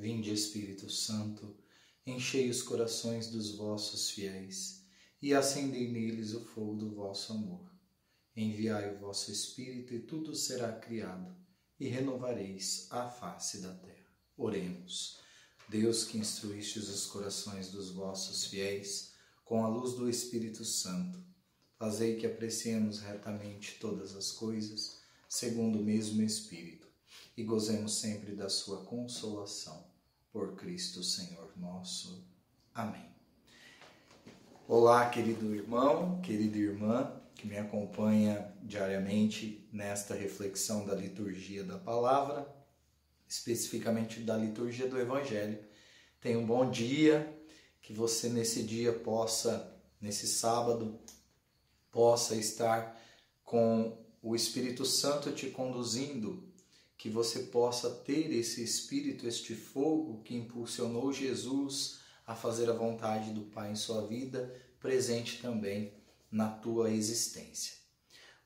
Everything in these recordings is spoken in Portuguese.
Vinde, Espírito Santo, enchei os corações dos vossos fiéis e acendei neles o fogo do vosso amor. Enviai o vosso Espírito e tudo será criado e renovareis a face da terra. Oremos. Deus, que instruístes os corações dos vossos fiéis com a luz do Espírito Santo, fazei que apreciemos retamente todas as coisas, segundo o mesmo Espírito, e gozemos sempre da sua consolação. Por Cristo Senhor nosso. Amém. Olá, querido irmão, querida irmã, que me acompanha diariamente nesta reflexão da liturgia da palavra, especificamente da liturgia do Evangelho. Tenha um bom dia, que você nesse dia possa, nesse sábado, possa estar com o Espírito Santo te conduzindo, que você possa ter esse Espírito, este fogo que impulsionou Jesus a fazer a vontade do Pai em sua vida, presente também na tua existência.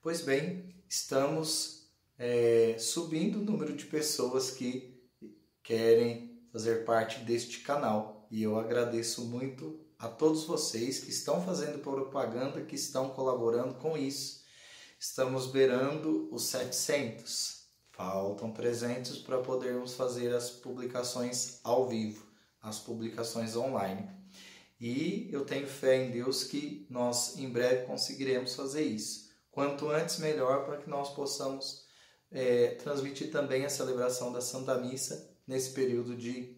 Pois bem, estamos subindo o número de pessoas que querem fazer parte deste canal e eu agradeço muito a todos vocês que estão fazendo propaganda, que estão colaborando com isso. Estamos beirando os 700. Faltam 300 para podermos fazer as publicações ao vivo, as publicações online. E eu tenho fé em Deus que nós em breve conseguiremos fazer isso. Quanto antes, melhor, para que nós possamos transmitir também a celebração da Santa Missa nesse período de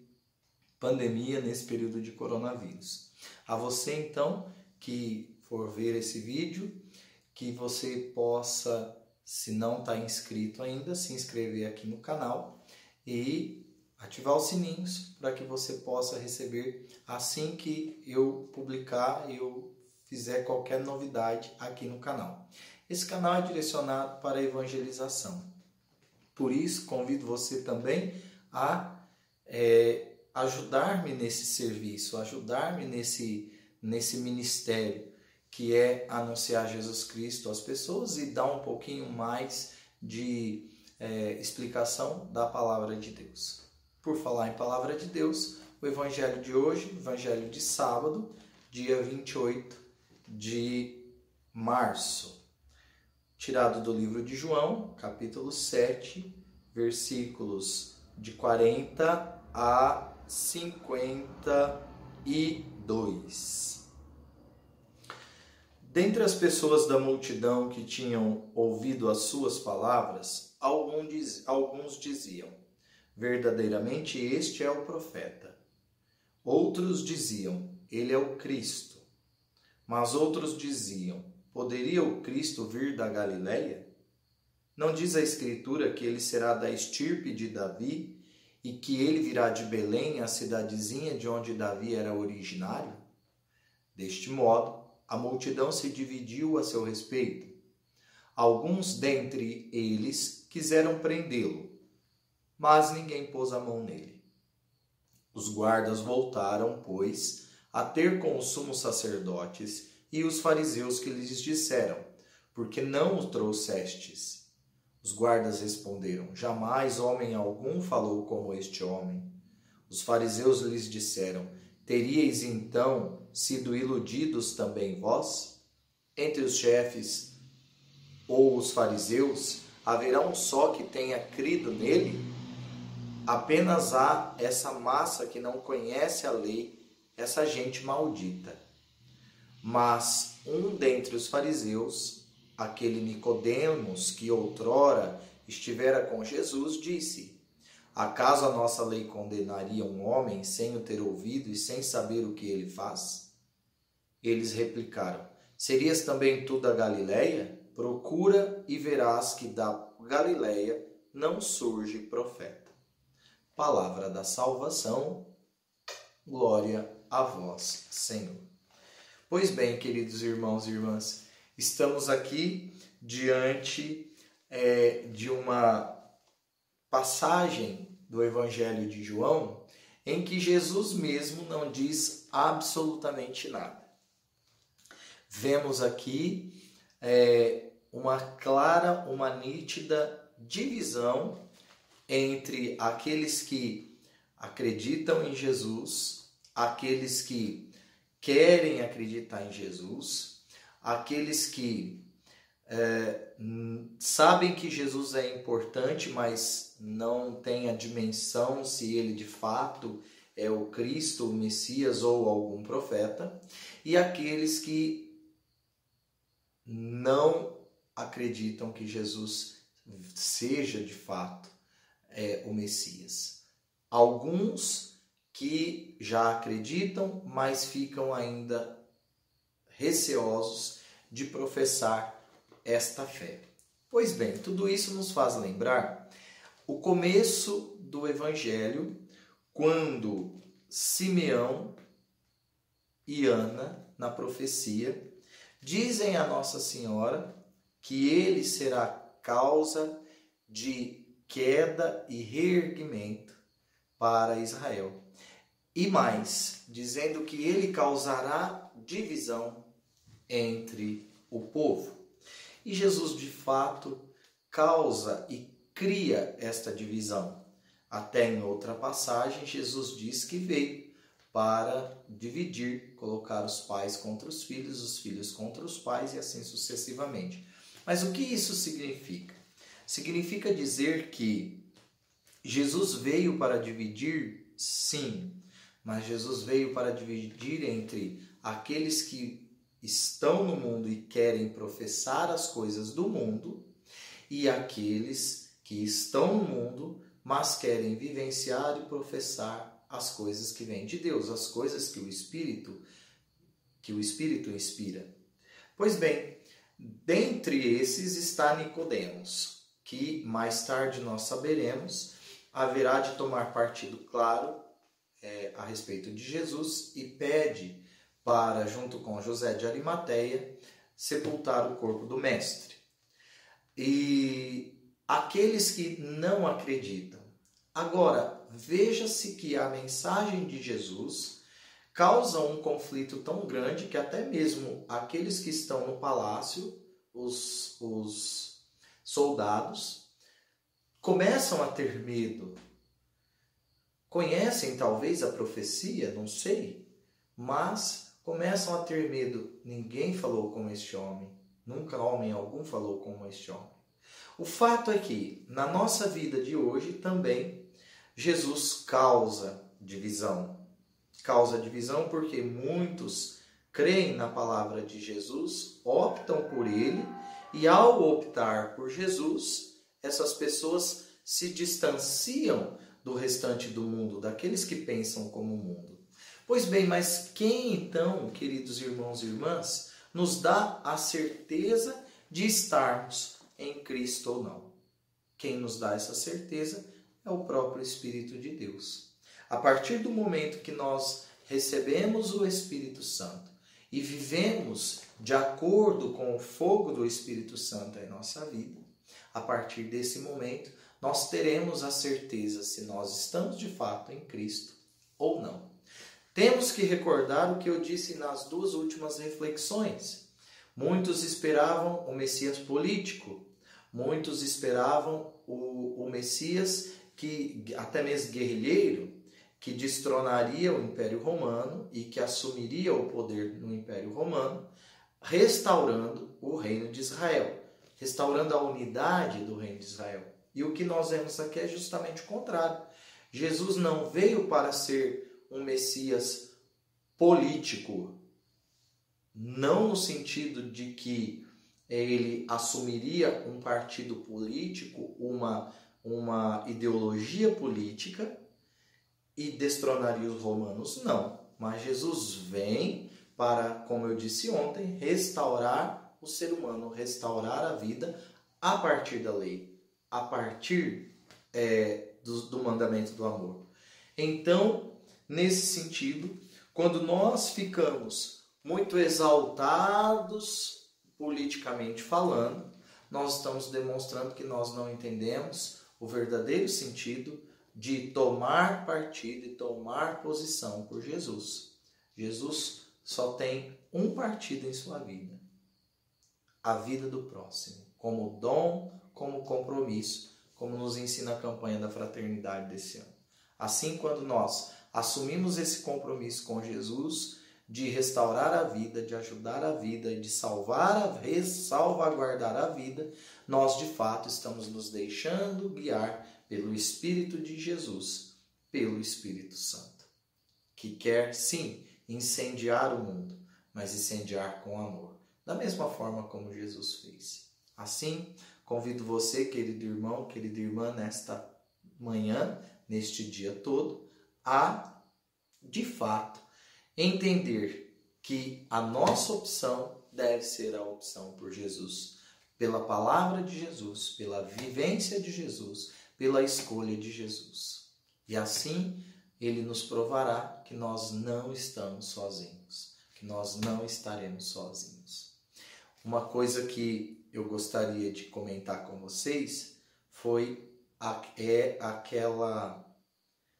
pandemia, nesse período de coronavírus. A você, então, que for ver esse vídeo, que você possa, se não está inscrito ainda, se inscrever aqui no canal e ativar os sininhos para que você possa receber assim que eu publicar, eu fizer qualquer novidade aqui no canal. Esse canal é direcionado para a evangelização. Por isso, convido você também a ajudar-me nesse serviço, ajudar-me nesse ministério, que é anunciar Jesus Cristo às pessoas e dar um pouquinho mais de explicação da Palavra de Deus. Por falar em Palavra de Deus, o Evangelho de hoje, Evangelho de sábado, dia 28 de março, tirado do livro de João, capítulo 7, versículos de 40 a 52. Dentre as pessoas da multidão que tinham ouvido as suas palavras, alguns diziam: verdadeiramente este é o profeta. Outros diziam: ele é o Cristo. Mas outros diziam: poderia o Cristo vir da Galileia? Não diz a Escritura que ele será da estirpe de Davi e que ele virá de Belém, a cidadezinha de onde Davi era originário? Deste modo, a multidão se dividiu a seu respeito. Alguns dentre eles quiseram prendê-lo, mas ninguém pôs a mão nele. Os guardas voltaram, pois, a ter com os sumos sacerdotes e os fariseus que lhes disseram: por que não o trouxestes? Os guardas responderam: jamais homem algum falou como este homem. Os fariseus lhes disseram: teríeis então sido iludidos também vós? Entre os chefes ou os fariseus, haverá um só que tenha crido nele? Apenas há essa massa que não conhece a lei, essa gente maldita. Mas um dentre os fariseus, aquele Nicodemos que outrora estivera com Jesus, disse: acaso a nossa lei condenaria um homem sem o ter ouvido e sem saber o que ele faz? Eles replicaram: serias também tu da Galileia? Procura e verás que da Galileia não surge profeta. Palavra da salvação, glória a vós, Senhor. Pois bem, queridos irmãos e irmãs, estamos aqui diante de uma passagem do Evangelho de João em que Jesus mesmo não diz absolutamente nada. Vemos aqui uma clara, uma nítida divisão entre aqueles que acreditam em Jesus, aqueles que querem acreditar em Jesus, aqueles que sabem que Jesus é importante, mas não têm a dimensão se ele de fato é o Cristo, o Messias ou algum profeta, e aqueles que não acreditam que Jesus seja de fato o Messias. Alguns que já acreditam, mas ficam ainda receosos de professar esta fé. Pois bem, tudo isso nos faz lembrar o começo do Evangelho, quando Simeão e Ana, na profecia, dizem a Nossa Senhora que ele será causa de queda e reerguimento para Israel. E mais, dizendo que ele causará divisão entre o povo. E Jesus, de fato, causa e cria esta divisão. Até em outra passagem, Jesus diz que veio para dividir, colocar os pais contra os filhos contra os pais e assim sucessivamente. Mas o que isso significa? Significa dizer que Jesus veio para dividir, sim, mas Jesus veio para dividir entre aqueles que estão no mundo e querem professar as coisas do mundo e aqueles que estão no mundo, mas querem vivenciar e professar as coisas que vêm de Deus, as coisas que o Espírito inspira. Pois bem, dentre esses está Nicodemos, que mais tarde nós saberemos haverá de tomar partido claro a respeito de Jesus e pede para, junto com José de Arimateia, sepultar o corpo do Mestre. E aqueles que não acreditam. Agora, veja-se que a mensagem de Jesus causa um conflito tão grande que até mesmo aqueles que estão no palácio, os soldados, começam a ter medo. Conhecem talvez a profecia, não sei, mas começam a ter medo. Ninguém falou como este homem. Nunca homem algum falou como este homem. O fato é que, na nossa vida de hoje também, Jesus causa divisão. Causa divisão porque muitos creem na palavra de Jesus, optam por ele, e ao optar por Jesus, essas pessoas se distanciam do restante do mundo, daqueles que pensam como o mundo. Pois bem, mas quem então, queridos irmãos e irmãs, nos dá a certeza de estarmos em Cristo ou não? Quem nos dá essa certeza é o próprio Espírito de Deus. A partir do momento que nós recebemos o Espírito Santo e vivemos de acordo com o fogo do Espírito Santo em nossa vida, a partir desse momento nós teremos a certeza se nós estamos de fato em Cristo ou não. Temos que recordar o que eu disse nas duas últimas reflexões. Muitos esperavam o Messias político, muitos esperavam o Messias que até mesmo guerrilheiro, que destronaria o Império Romano e que assumiria o poder no Império Romano, restaurando o reino de Israel, restaurando a unidade do reino de Israel. E o que nós vemos aqui é justamente o contrário. Jesus não veio para ser um Messias político, não no sentido de que ele assumiria um partido político, uma ideologia política e destronaria os romanos, não. Mas Jesus vem para, como eu disse ontem, restaurar o ser humano, restaurar a vida a partir da lei, a partir do mandamento do amor. Então, nesse sentido, quando nós ficamos muito exaltados politicamente falando, nós estamos demonstrando que nós não entendemos o verdadeiro sentido de tomar partido e tomar posição por Jesus. Jesus só tem um partido em sua vida: a vida do próximo, como dom, como compromisso, como nos ensina a campanha da fraternidade desse ano. Assim, quando nós assumimos esse compromisso com Jesus de restaurar a vida, de ajudar a vida e de salvaguardar a vida, nós de fato estamos nos deixando guiar pelo Espírito de Jesus, pelo Espírito Santo, que quer sim incendiar o mundo, mas incendiar com amor, da mesma forma como Jesus fez. Assim, convido você, querido irmão, querida irmã, nesta manhã, neste dia todo, a, de fato, entender que a nossa opção deve ser a opção por Jesus, pela palavra de Jesus, pela vivência de Jesus, pela escolha de Jesus. E assim, ele nos provará que nós não estamos sozinhos, que nós não estaremos sozinhos. Uma coisa que eu gostaria de comentar com vocês é aquela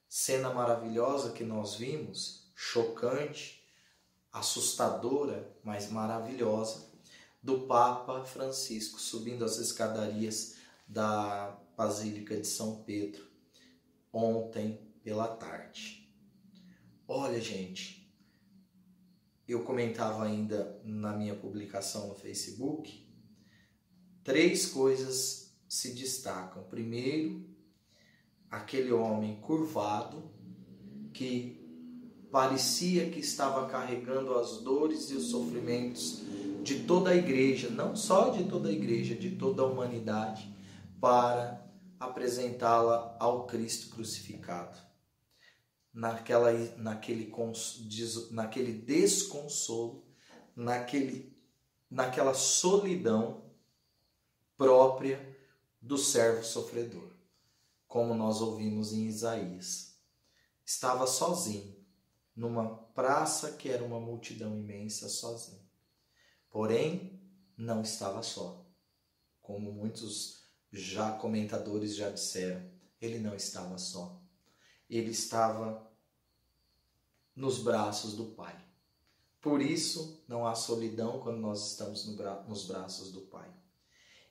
cena maravilhosa que nós vimos, chocante, assustadora, mas maravilhosa, do Papa Francisco subindo as escadarias da Basílica de São Pedro ontem pela tarde. Olha, gente, eu comentava ainda na minha publicação no Facebook, 3 coisas se destacam. Primeiro, aquele homem curvado que parecia que estava carregando as dores e os sofrimentos de toda a igreja, não só de toda a igreja, de toda a humanidade, para apresentá-la ao Cristo crucificado. Naquele desconsolo, naquela solidão própria do servo sofredor, como nós ouvimos em Isaías. Estava sozinho, numa praça que era uma multidão imensa, sozinho. Porém, não estava só. Como muitos comentadores já disseram, ele não estava só. Ele estava nos braços do Pai. Por isso, não há solidão quando nós estamos nos braços do Pai.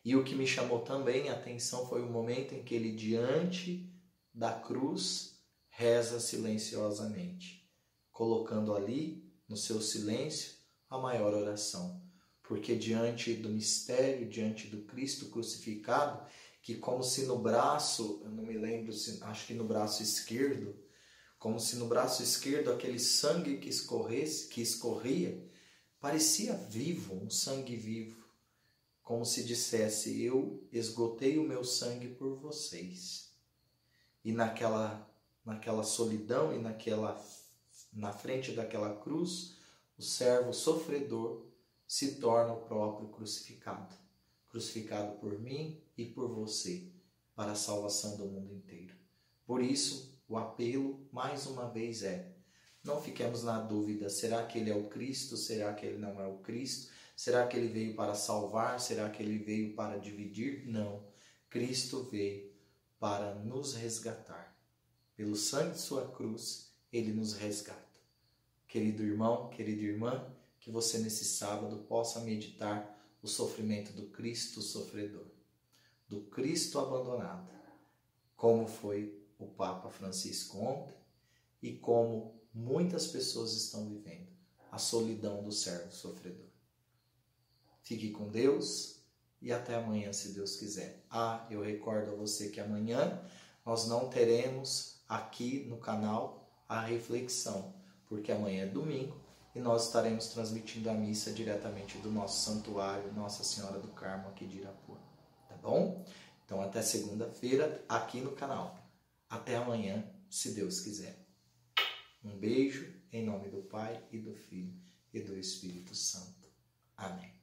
E o que me chamou também a atenção foi o momento em que ele, diante da cruz, reza silenciosamente, colocando ali, no seu silêncio, a maior oração. Porque diante do mistério, diante do Cristo crucificado, que como se no braço, eu não me lembro, acho que no braço esquerdo, como se no braço esquerdo aquele sangue que escorria, parecia vivo, um sangue vivo. Como se dissesse, eu esgotei o meu sangue por vocês. E naquela solidão e na frente daquela cruz, o servo sofredor se torna o próprio crucificado. Crucificado por mim e por você, para a salvação do mundo inteiro. Por isso, o apelo, mais uma vez, não fiquemos na dúvida, será que ele é o Cristo? Será que ele não é o Cristo? Será que ele veio para salvar? Será que ele veio para dividir? Não. Cristo veio para nos resgatar. Pelo sangue de sua cruz, ele nos resgata. Querido irmão, querida irmã, que você nesse sábado possa meditar o sofrimento do Cristo sofredor, do Cristo abandonado, como foi o Papa Francisco ontem e como muitas pessoas estão vivendo a solidão do servo sofredor. Fique com Deus e até amanhã, se Deus quiser. Eu recordo a você que amanhã nós não teremos aqui no canal a reflexão, porque amanhã é domingo e nós estaremos transmitindo a missa diretamente do nosso santuário Nossa Senhora do Carmo aqui de Irapuã. Tá bom? Então até segunda-feira aqui no canal. Até amanhã, se Deus quiser. Um beijo em nome do Pai e do Filho e do Espírito Santo. Amém.